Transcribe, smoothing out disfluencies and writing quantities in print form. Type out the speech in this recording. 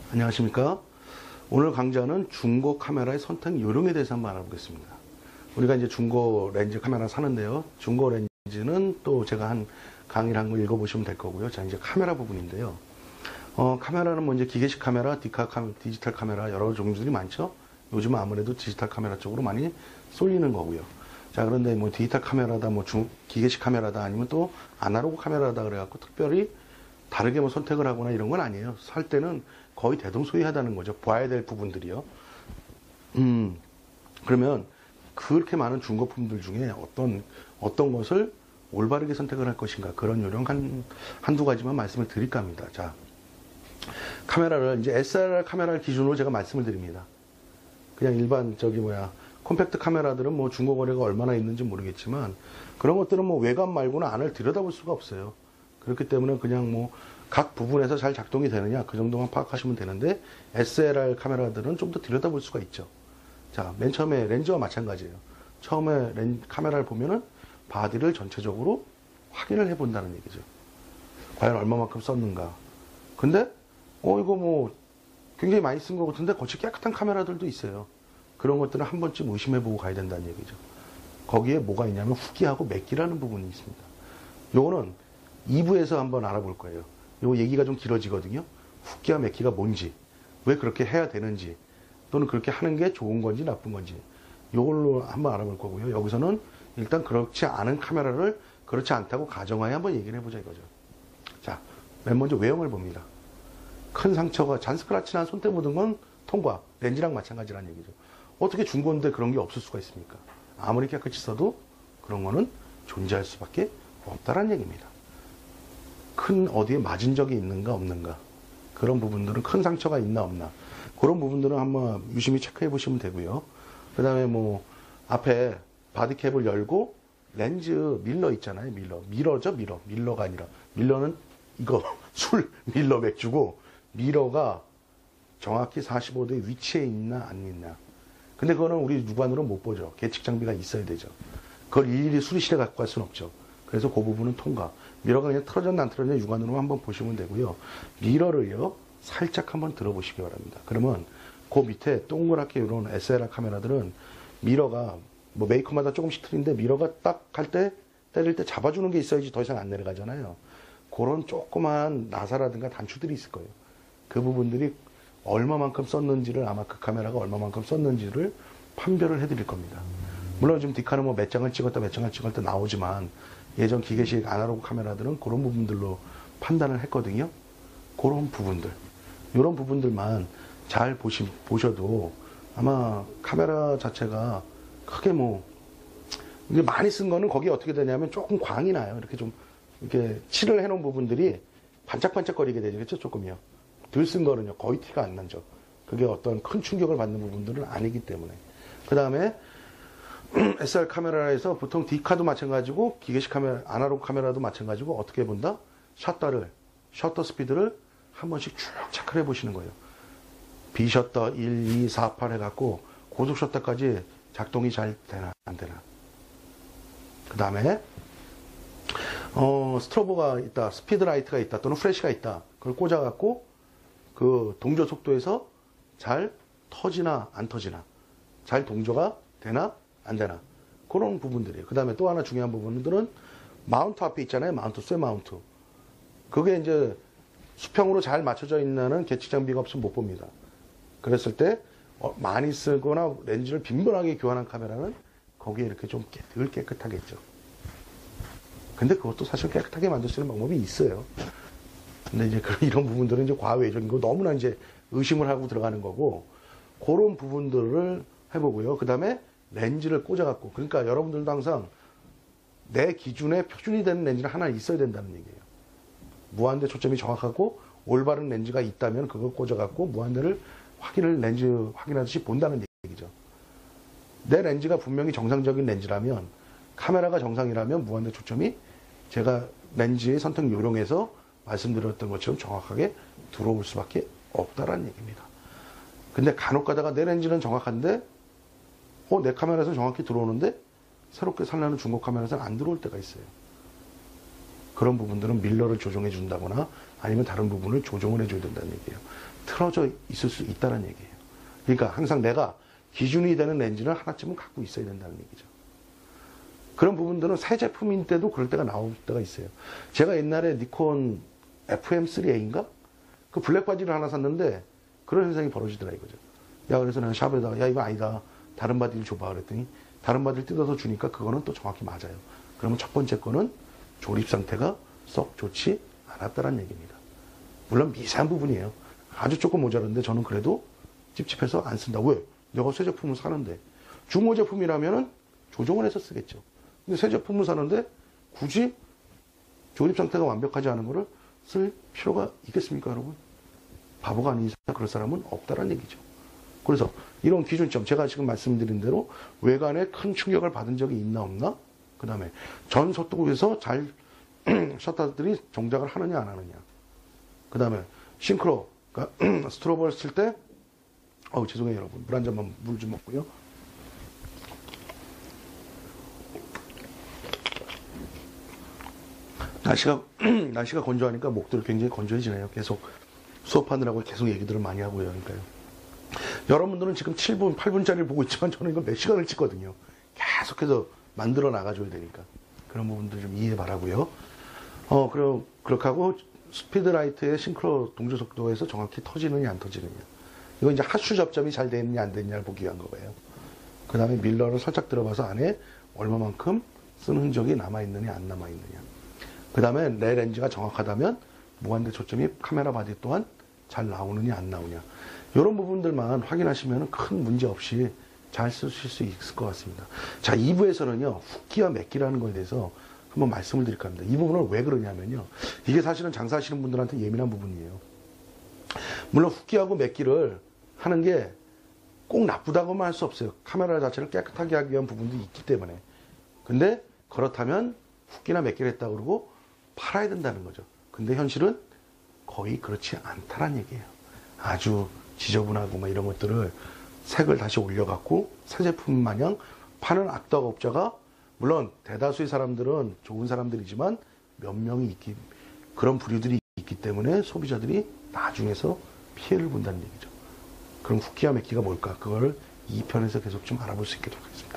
안녕하십니까. 오늘 강좌는 중고 카메라의 선택 요령에 대해서 한번 알아보겠습니다. 우리가 이제 중고 렌즈 카메라 사는데요. 중고 렌즈는 또 제가 한 강의를 한 거 읽어보시면 될 거고요. 자, 이제 카메라 부분인데요. 카메라는 뭐 이제 기계식 카메라, 디지털 카메라 여러 종류들이 많죠. 요즘은 아무래도 디지털 카메라 쪽으로 많이 쏠리는 거고요. 자, 그런데 뭐 디지털 카메라다, 뭐 기계식 카메라다, 아니면 또 아날로그 카메라다 그래갖고 특별히 다르게 뭐 선택을 하거나 이런 건 아니에요. 살 때는 거의 대동소이하다는 거죠. 봐야 될 부분들이요. 그러면 그렇게 많은 중고품들 중에 어떤 것을 올바르게 선택을 할 것인가, 그런 요령 한두 가지만 말씀을 드릴까 합니다. 자, 카메라를 이제 SLR 카메라를 기준으로 제가 말씀을 드립니다. 그냥 일반 콤팩트 카메라들은 뭐 중고 거래가 얼마나 있는지 모르겠지만 그런 것들은 뭐 외관 말고는 안을 들여다볼 수가 없어요. 그렇기 때문에 그냥 뭐 각 부분에서 잘 작동이 되느냐 그 정도만 파악하시면 되는데, SLR 카메라들은 좀 더 들여다볼 수가 있죠. 자, 맨 처음에 렌즈와 마찬가지예요. 처음에 카메라를 보면은 바디를 전체적으로 확인을 해 본다는 얘기죠. 과연 얼마만큼 썼는가. 근데 이거 뭐 굉장히 많이 쓴 것 같은데 거치 깨끗한 카메라들도 있어요. 그런 것들은 한 번쯤 의심해 보고 가야 된다는 얘기죠. 거기에 뭐가 있냐면 후기하고 맥기라는 부분이 있습니다. 요거는 2부에서 한번 알아볼 거예요. 요 얘기가 좀 길어지거든요. 후기와 맥기가 뭔지, 왜 그렇게 해야 되는지, 또는 그렇게 하는 게 좋은 건지 나쁜 건지, 요걸로 한번 알아볼 거고요. 여기서는 일단 그렇지 않은 카메라를 그렇지 않다고 가정하에 한번 얘기를 해보자 이거죠. 자, 맨 먼저 외형을 봅니다. 큰 상처가, 잔스크라치나 손때 묻은 건 통과, 렌즈랑 마찬가지라는 얘기죠. 어떻게 중고인데 그런 게 없을 수가 있습니까? 아무리 깨끗이 써도 그런 거는 존재할 수밖에 없다라는 얘기입니다. 큰 어디에 맞은 적이 있는가 없는가, 그런 부분들은, 큰 상처가 있나 없나, 그런 부분들은 한번 유심히 체크해 보시면 되고요. 그 다음에 뭐 앞에 바디캡을 열고 렌즈 밀러 있잖아요. 미러죠. 밀러가 아니라, 밀러는 이거 술 밀러 맥주고, 미러가 정확히 45도의 위치에 있나 안 있나. 근데 그거는 우리 육안으로 못 보죠. 계측 장비가 있어야 되죠. 그걸 일일이 수리실에 갖고 갈 수는 없죠. 그래서 그 부분은 통과. 미러가 그냥 틀어졌나 안 틀어졌나 육안으로 한번 보시면 되고요. 미러를요, 살짝 한번 들어보시기 바랍니다. 그러면 그 밑에 동그랗게 이런 SLR 카메라들은 미러가 뭐 메이커마다 조금씩 틀린데, 미러가 딱 할 때, 때릴 때 잡아주는 게 있어야지 더 이상 안 내려가잖아요. 그런 조그만 나사라든가 단추들이 있을 거예요. 그 부분들이 얼마만큼 썼는지를, 아마 그 카메라가 얼마만큼 썼는지를 판별을 해드릴 겁니다. 물론 지금 디카는 뭐 몇 장을 찍었다 나오지만, 예전 기계식 아날로그 카메라들은 그런 부분들로 판단을 했거든요. 그런 부분들, 이런 부분들만 잘 보셔도 아마 카메라 자체가 크게 뭐, 이게 많이 쓴 거는 거기에 어떻게 되냐면 조금 광이 나요. 이렇게 좀, 이렇게 칠을 해놓은 부분들이 반짝반짝거리게 되죠. 조금이요. 덜 쓴 거는요, 거의 티가 안 나죠. 그게 어떤 큰 충격을 받는 부분들은 아니기 때문에. 그 다음에 SR 카메라에서 보통 D카도 마찬가지고, 기계식 카메라, 아날로그 카메라도 마찬가지고, 어떻게 본다? 셔터 스피드를 한 번씩 쭉 체크를 해보시는 거예요. B셔터 1, 2, 4, 8 해갖고, 고속 셔터까지 작동이 잘 되나, 안 되나. 그 다음에, 스트로보가 있다, 스피드 라이트가 있다, 또는 프레시가 있다. 그걸 꽂아갖고, 그 동조 속도에서 잘 터지나, 안 터지나. 잘 동조가 되나, 안 되나. 그런 부분들이에요. 그 다음에 또 하나 중요한 부분들은 마운트 앞에 있잖아요. 쇠 마운트. 그게 이제 수평으로 잘 맞춰져 있는 계측 장비가 없으면 못 봅니다. 그랬을 때 많이 쓰거나 렌즈를 빈번하게 교환한 카메라는 거기에 이렇게 좀 덜 깨끗하겠죠. 근데 그것도 사실 깨끗하게 만들 수 있는 방법이 있어요. 근데 이제 이런 부분들은 이제 과외적인 거, 너무나 이제 의심을 하고 들어가는 거고, 그런 부분들을 해보고요. 그 다음에 렌즈를 꽂아갖고, 그러니까 여러분들도 항상 내 기준에 표준이 되는 렌즈가 하나 있어야 된다는 얘기예요. 무한대 초점이 정확하고 올바른 렌즈가 있다면 그걸 꽂아갖고 무한대를 렌즈 확인하듯이 본다는 얘기죠. 내 렌즈가 분명히 정상적인 렌즈라면, 카메라가 정상이라면 무한대 초점이 제가 렌즈의 선택 요령에서 말씀드렸던 것처럼 정확하게 들어올 수밖에 없다라는 얘기입니다. 근데 간혹 가다가 내 렌즈는 정확한데 내 카메라에서 정확히 들어오는데 새롭게 살려는 중고 카메라에서는 안 들어올 때가 있어요. 그런 부분들은 밀러를 조정해 준다거나 아니면 다른 부분을 조정을 해줘야 된다는 얘기예요. 틀어져 있을 수 있다는 얘기예요. 그러니까 항상 내가 기준이 되는 렌즈는 하나쯤은 갖고 있어야 된다는 얘기죠. 그런 부분들은 새 제품인데도 그럴 때가 나올 때가 있어요. 제가 옛날에 니콘 FM3A인가? 그 블랙 바지를 하나 샀는데 그런 현상이 벌어지더라 이거죠. 야, 그래서 내가 샵에다가 야, 이거 아니다. 다른 바디를 줘봐. 그랬더니 다른 바디를 뜯어서 주니까 그거는 또 정확히 맞아요. 그러면 첫 번째 거는 조립 상태가 썩 좋지 않았다는 얘기입니다. 물론 미세한 부분이에요. 아주 조금 모자란데 저는 그래도 찝찝해서 안 쓴다. 왜? 내가 새 제품을 사는데. 중고 제품이라면은 조정을 해서 쓰겠죠. 근데 새 제품을 사는데 굳이 조립 상태가 완벽하지 않은 거를 쓸 필요가 있겠습니까, 여러분? 바보가 아닌 이상 그럴 사람은 없다는 얘기죠. 그래서 이런 기준점, 제가 지금 말씀드린 대로 외관에 큰 충격을 받은 적이 있나 없나? 그 다음에 전 소독에서 잘 셔터들이 동작을 하느냐 안 하느냐. 그 다음에 싱크로, 그러니까 스트로버를 쓸 때, 죄송해요 여러분. 물 한 잔만 물 좀 먹고요. 날씨가 건조하니까 목도리 굉장히 건조해지네요. 계속 수업하느라고 계속 얘기들을 많이 하고요. 그러니까요. 여러분들은 지금 7분, 8분짜리를 보고 있지만 저는 이거 몇 시간을 찍거든요. 계속해서 만들어 나가줘야 되니까. 그런 부분들 좀 이해 바라고요. 그럼 그렇게 하고 스피드라이트의 싱크로 동조 속도에서 정확히 터지느냐 안 터지느냐. 이거 이제 하수 접점이 잘 됐느냐 안 됐느냐를 보기 위한 거예요. 그 다음에 밀러를 살짝 들어봐서 안에 얼마만큼 쓴 흔적이 남아있느냐 안 남아있느냐. 그 다음에 내 렌즈가 정확하다면 무한대 초점이 카메라 바디 또한 잘 나오느냐 안 나오냐. 이런 부분들만 확인하시면 큰 문제 없이 잘 쓰실 수 있을 것 같습니다. 자, 2부에서는요, 훅기와 맥기라는 거에 대해서 한번 말씀을 드릴까 합니다. 이 부분은 왜 그러냐면요. 이게 사실은 장사하시는 분들한테 예민한 부분이에요. 물론 훅기하고 맥기를 하는 게 꼭 나쁘다고만 할 수 없어요. 카메라 자체를 깨끗하게 하기 위한 부분도 있기 때문에. 근데 그렇다면 훅기나 맥기를 했다 그러고 팔아야 된다는 거죠. 근데 현실은 거의 그렇지 않다는 얘기예요. 아주 지저분하고 막 이런 것들을 색을 다시 올려갖고 새 제품 마냥 파는 악덕업자가, 물론 대다수의 사람들은 좋은 사람들이지만 몇 명이 그런 부류들이 있기 때문에 소비자들이 나중에서 피해를 본다는 얘기죠. 그럼 훅기와 맥기가 뭘까? 그걸 2편에서 계속 좀 알아볼 수 있도록 하겠습니다.